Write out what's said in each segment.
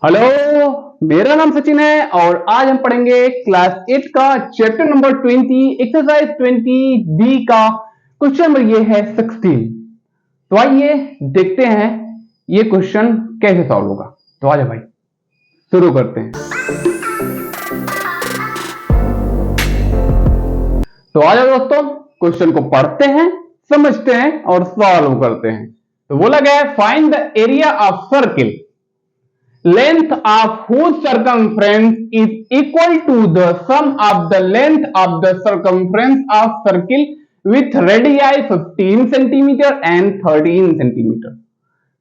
Hello, मेरा नाम सचिन है और आज हम पढ़ेंगे क्लास 8 का चैप्टर नंबर 20 एक्सरसाइज 20 डी का क्वेश्चन नंबर ये है 16। तो आइए देखते हैं ये क्वेश्चन कैसे सॉल्व होगा। तो आजा भाई शुरू करते हैं। तो आजा दोस्तों क्वेश्चन को पढ़ते हैं, समझते हैं और सॉल्व करते हैं। तो बोला गया है find the area of circle length of whose circumference is equal to the sum of the length of the circumference of circle with radii 15 centimeter and 13 centimeter।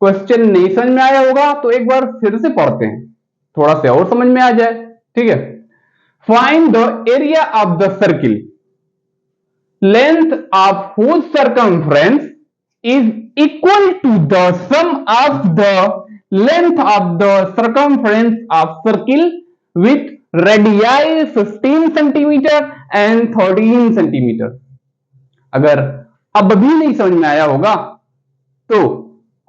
Question नहीं समझ में आया होगा तो एक बार फिर से पढ़ते हैं, थोड़ा सा और समझ में आ जाए। ठीक है, find the area of the circle length of whose circumference is equal to the sum of the length of the circumference of circle with radii 15 centimeter and 13 centimeter। अगर अब भी नहीं समझ में आया होगा तो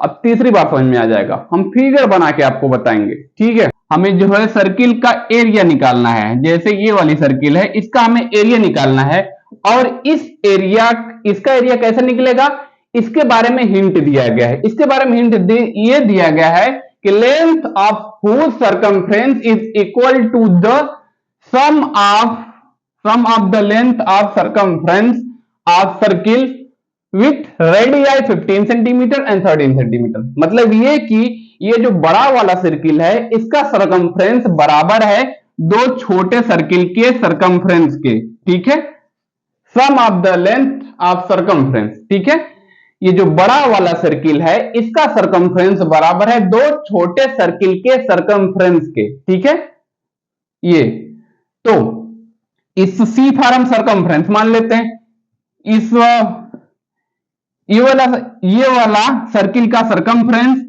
अब तीसरी बार समझ में आ जाएगा। हम फिगर बना के आपको बताएंगे। ठीक है, हमें जो है सर्किल का एरिया निकालना है। जैसे ये वाली सर्किल है, इसका हमें एरिया निकालना है और इसका एरिया कैसे निकलेगा इसके बारे में हिंट दिया गया है। इसके बारे में हिंट ये दिया गया है कि length of whose circumference is equal to the sum of the length of circumference of circle with radii 15 centimetre and 13 centimetre. मतलब ये कि ये जो बड़ा वाला सर्किल है इसका सरकमफ्रेंस बराबर है दो छोटे सर्किल के सरकमफ्रेंस के। ठीक है, sum of the length of circumference. ठीक है, ये जो बड़ा वाला सर्किल है इसका सरकमफ्रेंस बराबर है दो छोटे सर्किल के सरकमफ्रेंस के। ठीक है, ये तो इस सी फॉर्म सरकमफ्रेंस मान लेते हैं। इस ये वाला सर्किल का सरकमफ्रेंस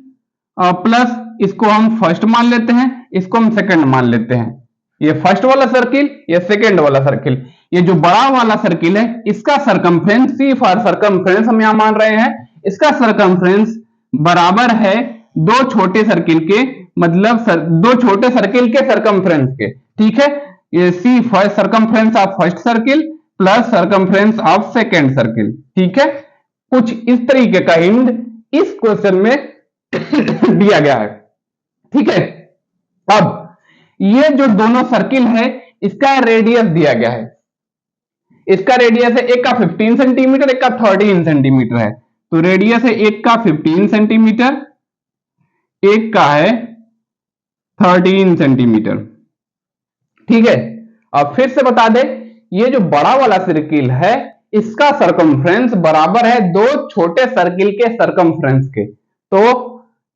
प्लस इसको हम फर्स्ट मान लेते हैं, इसको हम सेकंड मान लेते हैं। ये फर्स्ट वाला सर्किल, ये सेकंड वाला सर्किल। ये जो बड़ा वाला सर्किल है इसका सरकमफ्रेंस सी फॉर सरकमफ्रेंस हम यहां मान रहे हैं, इसका सरकमफ्रेंस बराबर है दो छोटे सर्किल के, मतलब दो छोटे सर्किल के सरकमफ्रेंस के। ठीक है, ये see circumference of first circle plus circumference of second circle. ठीक है, कुछ इस तरीके का हिंट इस क्वेश्चन में दिया गया है। ठीक है, अब ये जो दोनों सर्किल है इसका रेडियस दिया गया है। इसका रेडियस है एक का 15 सेंटीमीटर, एक का 13 सेंटीमीटर है। तो रेडियस है एक का 15 सेंटीमीटर, एक का है 13 सेंटीमीटर। ठीक है, अब फिर से बता दे, ये जो बड़ा वाला सर्किल है इसका सरकमफ्रेंस बराबर है दो छोटे सर्किल के सरकमफ्रेंस के। तो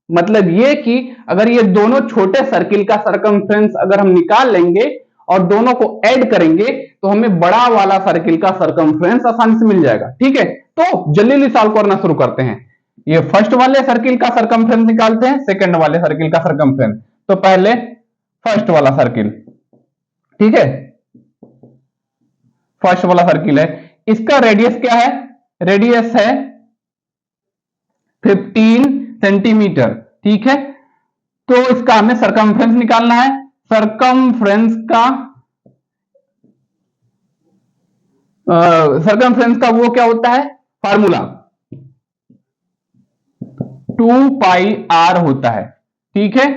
मतलब ये कि अगर ये दोनों छोटे सर्किल का सरकमफ्रेंस अगर हम निकाल लेंगे और दोनों को ऐड करेंगे तो हमें बड़ा वाला सर्किल का सरकमफ्रेंस आसानी से मिल जाएगा। ठीक है, तो जल्दी जल्दी सॉल्व करना शुरू करते हैं। ये फर्स्ट वाले सर्किल का सरकमफ्रेंस निकालते हैं, सेकंड वाले सर्किल का सरकमफ्रेंस। तो पहले फर्स्ट वाला सर्किल। ठीक है, फर्स्ट वाला सर्किल है, इसका रेडियस क्या है? रेडियस है 15 सेंटीमीटर। ठीक है, तो इसका हमें सरकमफ्रेंस निकालना है। सरकमफ्रेंस का वो क्या होता है फार्मूला, 2 पाई आर होता है। ठीक है,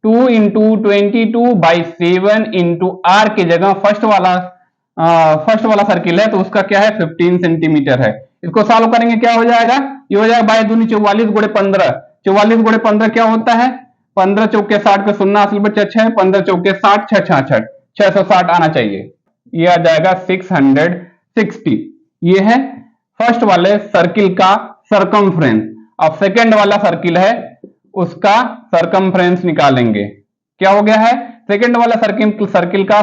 2 इंटू 22/7 इंटू आर की जगह फर्स्ट वाला सर्किल है तो उसका क्या है 15 सेंटीमीटर है। इसको सॉल्व करेंगे क्या हो जाएगा, ये हो जाएगा 22 44 गुणे 15। 44 गुणे 15 क्या होता है 15 चौके 60 का शून्य असल बच्चा 6, 15 चौके 60, 6 66, 660 आना चाहिए। ये आ जाएगा 660। ये है फर्स्ट वाले सर्किल का सरकमफ्रेंस। अब सेकंड वाला सर्किल है उसका सरकमफ्रेंस निकालेंगे। क्या हो गया है सेकंड वाला सर्किल का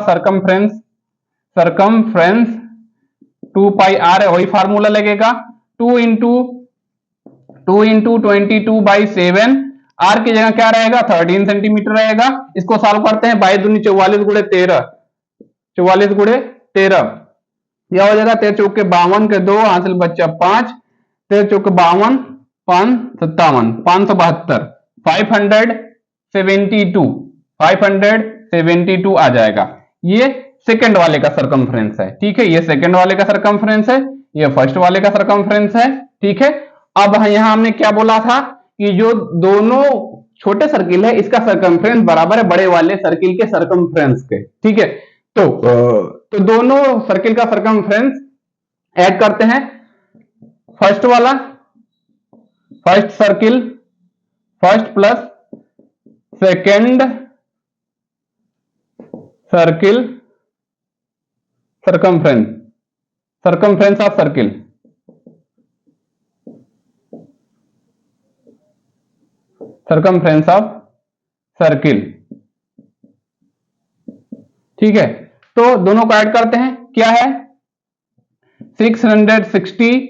सरकमफ्रेंस 2 पाई आर है, वही फार्मूला लगेगा। 2 इंटू 22/7, आर की जगह क्या रहेगा 13 सेंटीमीटर रहेगा। इसको सॉल्व करते हैं 22 44 गुणे 13, 44 गुणे 13 यह हो जाएगा 13 चौके 52 के 2 हासिल बच्चा 5, 13 चौके 52, 5 57, 572, 572 आ जाएगा। ये सेकंड वाले का सरकमफ्रेंस है, ठीक है, ये सेकंड वाले का सरकमफ्रेंस है, ये फर्स्ट वाले का सरकमफ्रेंस है, ठीक है। अब यहां हमने क्या बोला था कि जो दोनों छोटे सर्किल है इसका सरकमफ्रेंस बराबर है बड़े वाले सर्किल के सरकमफ्रेंस के, ठीक है। तो दोनों सर्किल का सरकमफ्रेंस ऐड करते हैं। फर्स्ट वाला, first circle, first plus second circle circumference, circumference of circle, circumference of circle, ठीक है। तो दोनों को ऐड करते हैं, क्या है 660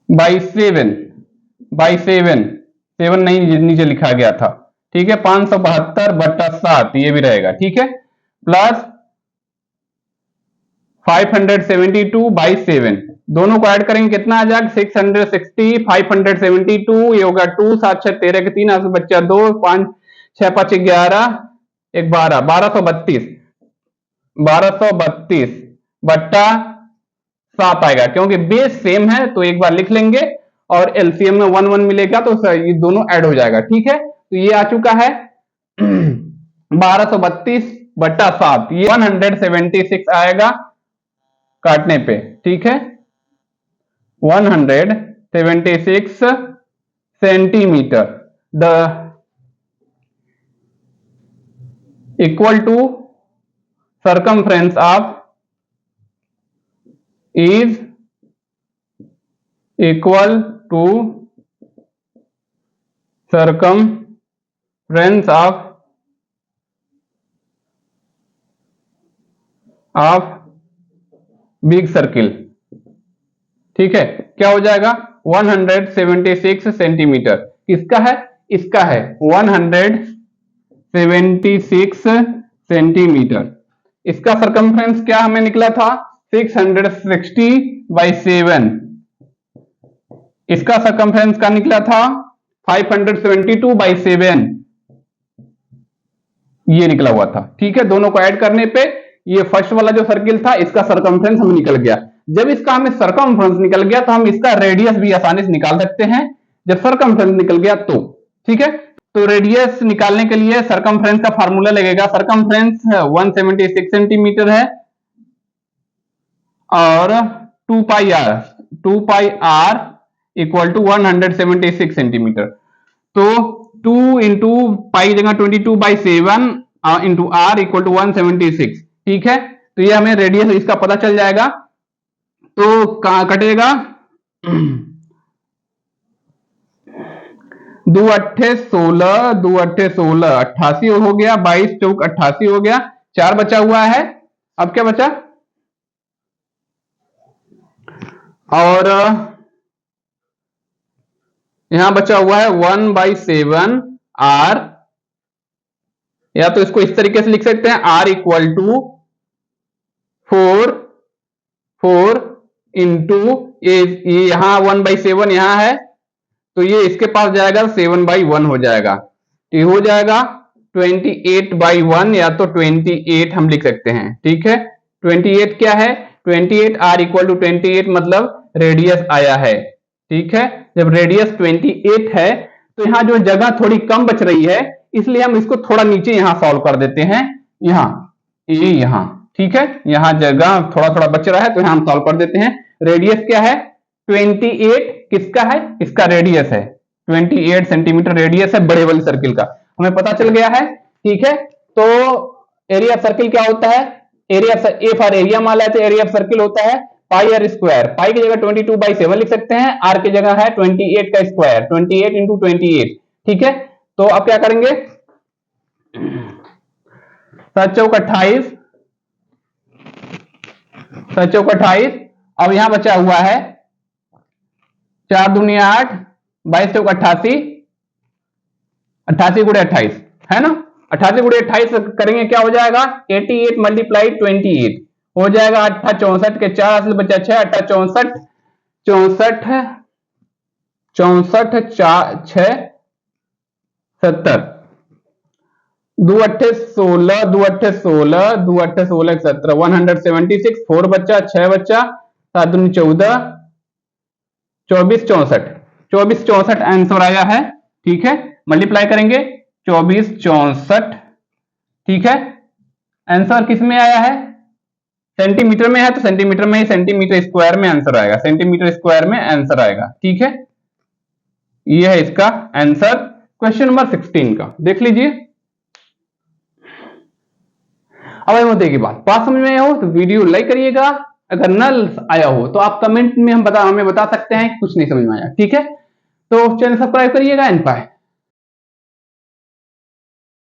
बाई 7 नहीं नीचे लिखा गया था, ठीक है, 572/7 ये भी रहेगा, ठीक है, प्लस 572/7 दोनों को ऐड करेंगे कितना आ जाएगा 660 572 ये होगा 2 7 6 13 के 3 बच्चा 2 5 6 5 11 1 12 1232/7 आएगा, क्योंकि बेस सेम है तो एक बार लिख लेंगे और एलसीएम में 1 1 मिलेगा तो ये दोनों ऐड हो जाएगा, ठीक है। तो ये आ चुका है 1232/7, ये 176 आएगा काटने पे, ठीक है, 176 centimetre, the equal to circumference of is equal to circumference of big circle, ठीक है। क्या हो जाएगा 176 सेंटीमीटर, किसका है, इसका है 176 सेंटीमीटर। इसका सरकमफ्रेंस क्या हमें निकला था 660/7, इसका सरकमफ्रेंस का निकला था 572/7, ये निकला हुआ था, ठीक है। दोनों को ऐड करने पे ये फर्स्ट वाला जो सर्किल था इसका सरकमफ्रेंस हमें निकल गया। जब इसका हमें सरकमफ्रेंस निकल गया तो हम इसका रेडियस भी आसानी से निकाल सकते हैं, जब सरकमफ्रेंस निकल गया तो, ठीक है। तो रेडियस निकालने के लिए सरकमफ्रेंस का फार्मूला लगेगा, सरकमफ्रेंस 176 सेंटीमीटर है और 2 पाई आर इक्वल टू 176 सेंटीमीटर। तो 2 इंटू पाई जगह 22/7 इंटू आर इक्वल टू 176, ठीक है। तो ये हमें रेडियस इसका पता चल जाएगा, तो कटेगा 2 8 16 2 8 16 88 हो गया, 22 चौक 88 हो गया, 4 बचा हुआ है। अब क्या बचा, और यहां बचा हुआ है 1/7 आर, या तो इसको इस तरीके से लिख सकते हैं आर इक्वल टू 4 इंटू ये यहां 1/7 यहां है तो ये इसके पास जाएगा 7/1 हो जाएगा, ये हो जाएगा 28/1 या तो 28 हम लिख सकते हैं, ठीक है। 28 क्या है 28 आर इक्वल टू 28 मतलब रेडियस आया है, ठीक है। जब रेडियस 28 है तो यहां जो जगह थोड़ी कम बच रही है इसलिए हम इसको थोड़ा नीचे यहां सॉल्व कर देते हैं, यहां, ठीक है, यहां जगह थोड़ा थोड़ा बच रहा है तो यहां हम सॉल्व कर देते हैं। रेडियस क्या है 28, किसका है, इसका रेडियस है 28 सेंटीमीटर रेडियस है बड़े वाले सर्किल का, हमें पता चल गया है, ठीक है। तो एरिया ऑफ सर्किल क्या होता है, एरिया ए फॉर एरिया मान लेते हैं, एरिया ऑफ सर्किल होता है पाई आर स्क्वायर, पाई की जगह 22/7 लिख सकते हैं, आर की जगह है 28 का स्क्वायर, 28 इंटू 28, ठीक है। तो अब क्या करेंगे 7 चौक 28, 7 चौक 28, अब यहां बचा हुआ है 4 दूनी 8, 22 चौक 88, 88 गुणे 28 है ना, 88 गुणे 28 करेंगे क्या हो जाएगा 88 मल्टीप्लाई 28 हो जाएगा 8 64 के 4 असल बचा 6 8 64 64 64 6 70, 2 अट्ठे 16, 2 अट्ठे 16, 2 अट्ठे 16 17, 176, 4 बच्चा, 6 बच्चा, 7 दूनी 14, 24 64, 24 64 आंसर आया है। ठीक है, मल्टीप्लाई करेंगे 24 64। ठीक है, आंसर किस में आया है? सेंटीमीटर में है तो सेंटीमीटर में ही, सेंटीमीटर स्क्वायर में आंसर आएगा, सेंटीमीटर स्क्वायर में आंसर आएगा। ठीक है, ये है इसका आंसर क्वेश्चन नंबर 16 का। देख लीजिए। अब आए मुद्दे की बात, बात समझ में आया हो तो वीडियो लाइक करिएगा, अगर न आया हो तो आप कमेंट में हमें बता सकते हैं कुछ नहीं समझ में आया। ठीक है, तो चैनल सब्सक्राइब करिएगा एंड बाय।